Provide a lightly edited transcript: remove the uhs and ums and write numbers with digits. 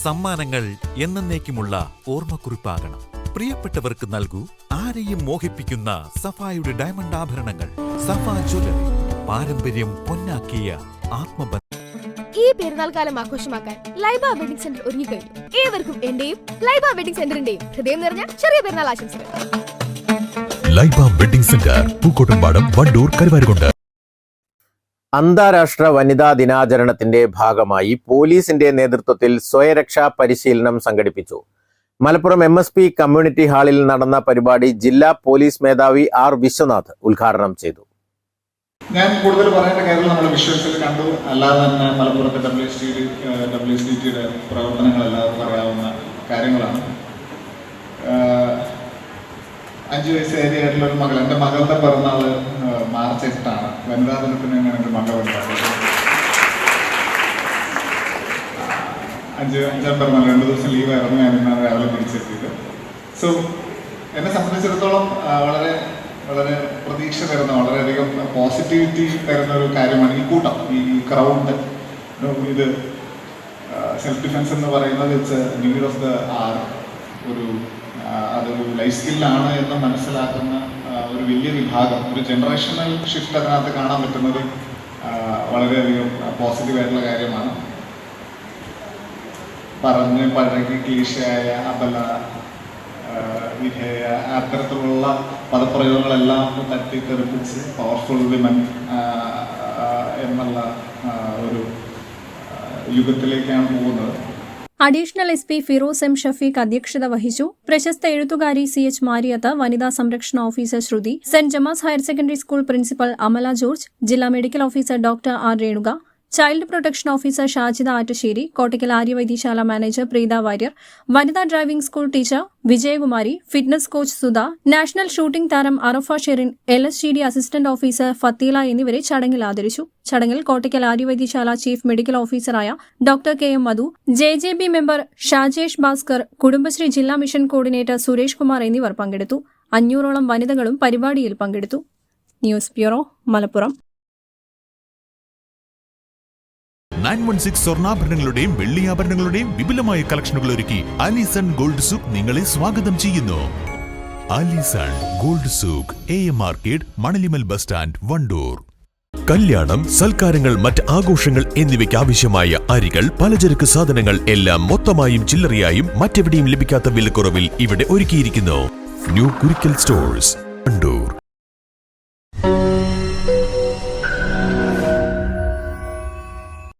സമ്മാനങ്ങൾ എന്നേക്കുമുള്ള ഓർമ്മക്കുറിപ്പാകണം. പ്രിയപ്പെട്ടവർക്ക് നൽകൂ ആരെയും മോഹിപ്പിക്കുന്ന സഫായുടെ ഡയമണ്ട് ആഭരണങ്ങൾ. സഫ ജ്വല്ലറി, പാരമ്പര്യം പൊന്നാക്കിയ ആത്മബന്ധം. ഈ പെരുന്നാൾ കാലം ആഘോഷമാക്കാൻ ലൈബ വെഡിംഗ് സെന്റർ ഒരുങ്ങിക്കഴിഞ്ഞു. ഏവർക്കും എന്റെയും ലൈബ വെഡിംഗ് സെന്ററിന്റെയും ഹൃദയം നിറഞ്ഞ ചെറിയ പെരുന്നാൾ ആശംസകൾ. Laiba wedding centre, Pookkottumpadam, Wandoor, Karuvarakundu. അന്താരാഷ്ട്ര വനിതാ ദിനാചരണത്തിന്റെ ഭാഗമായി പോലീസിന്റെ നേതൃത്വത്തിൽ സ്വയരക്ഷാ പരിശീലനം സംഘടിപ്പിച്ചു. മലപ്പുറം MSP കമ്മ്യൂണിറ്റി ഹാളിൽ നടന്ന പരിപാടി ജില്ലാ പോലീസ് മേധാവി R. വിശ്വനാഥ് ഉദ്ഘാടനം ചെയ്തു. ഞാൻ കൂടുതൽ പറയേണ്ട കാര്യം നമ്മൾ വിഷ്വൽസിൽ കണ്ടു. അല്ലാതെ തന്നെ മലപ്പുറത്തെ WSDTയുടെ പ്രവർത്തനങ്ങൾ എല്ലാവർക്കും അറിയാവുന്ന കാര്യങ്ങളാണ്. 5 വയസ്സുകാരിയായിട്ടുള്ള ഒരു മകൾ, എൻ്റെ മകളുടെ പിറന്നാൾ മാർച്ച് 8 വനിതാ ദിനത്തിന് ഞാൻ എൻ്റെ മകൾ ഉണ്ടാക്കുന്നത്. 5 പിറന്നാൾ 2 ദിവസം ലീവായിരുന്നു. ഞാൻ ഇന്നാണ് രാവിലെ തിരിച്ചെത്തിയത്. സോ എന്നെ സംബന്ധിച്ചിടത്തോളം വളരെ വളരെ പ്രതീക്ഷ തരുന്ന, വളരെയധികം പോസിറ്റിവിറ്റി തരുന്ന ഒരു കാര്യമാണ് ഈ കൂട്ടം, ഈ ക്രൗഡ്. ഇത് സെൽഫ് ഡിഫെൻസ് എന്ന് പറയുന്നത് it's need of the hour. അതൊരു ലൈഫ് സ്കില്ലാണ് എന്ന് മനസ്സിലാക്കുന്ന ഒരു വലിയ വിഭാഗം, ഒരു ജനറേഷണൽ ഷിഫ്റ്റ് അതിനകത്ത് കാണാൻ പറ്റുന്നത് വളരെയധികം പോസിറ്റീവായിട്ടുള്ള കാര്യമാണ്. പറഞ്ഞ് പഴകി ക്ലീശയായ അബല, വിധേയ, അത്തരത്തിലുള്ള പദപ്രയോഗങ്ങളെല്ലാം തട്ടിത്തെറിപ്പിച്ച് പവർഫുൾ വിമൻ എന്നുള്ള ഒരു യുഗത്തിലേക്കാണ് പോകുന്നത്. Additional SP Firoz M. Shafeeq അധ്യക്ഷത വഹിച്ചു. പ്രശസ്ത എഴുത്തുകാരി CH മാരിയത്ത്, വനിതാ സംരക്ഷണ officer Sruthi, Saint Gemma's higher secondary school principal Amala George, ജില്ലാ medical officer doctor R. Renuka, child protection officer Shajida Attassery, Kottakkal Aryavaidyasala manager Preetha Warrier, വനിതാ driving school teacher Vijayakumari, fitness coach Sudha, national shooting താരം Arafa Sherin, LSGD assistant officer Fathila എന്നിവരെ ചടങ്ങിൽ ആദരിച്ചു. ചടങ്ങിൽ കോട്ടയ്ക്കൽ ആര്യവൈദ്യശാല ചീഫ് മെഡിക്കൽ ഓഫീസറായ ഡോക്ടർ KM മധു, JJB മെമ്പർ ഷാജേഷ് ഭാസ്കർ, കുടുംബശ്രീ ജില്ലാ mission coordinator Suresh Kumar എന്നിവർ പങ്കെടുത്തു. 500ഓളം വനിതകളും പരിപാടിയിൽ പങ്കെടുത്തു. News bureau, Malappuram. 916 സ്വർണ്ണാഭരണങ്ങളുടെയും വെള്ളിയാഭരണങ്ങളുടെയും വിപുലമായ കളക്ഷനുകൾ ഒരുക്കി അലിസൺ ഗോൾഡ് സൂക്ക് നിങ്ങളെ സ്വാഗതം ചെയ്യുന്നു. Alison gold souk, AM market, Manalimal bus stand, Wandoor. കല്യാണം, സൽക്കാരങ്ങൾ, മറ്റ് ആഘോഷങ്ങൾ എന്നിവയ്ക്ക് ആവശ്യമായ അരികൾ, പലചരക്ക് സാധനങ്ങൾ എല്ലാം മൊത്തമായും ചില്ലറയായും മറ്റെവിടെയും ലഭിക്കാത്ത വിലക്കുറവിൽ ഇവിടെ ഒരുക്കിയിരിക്കുന്നു. New Kurikkal stores.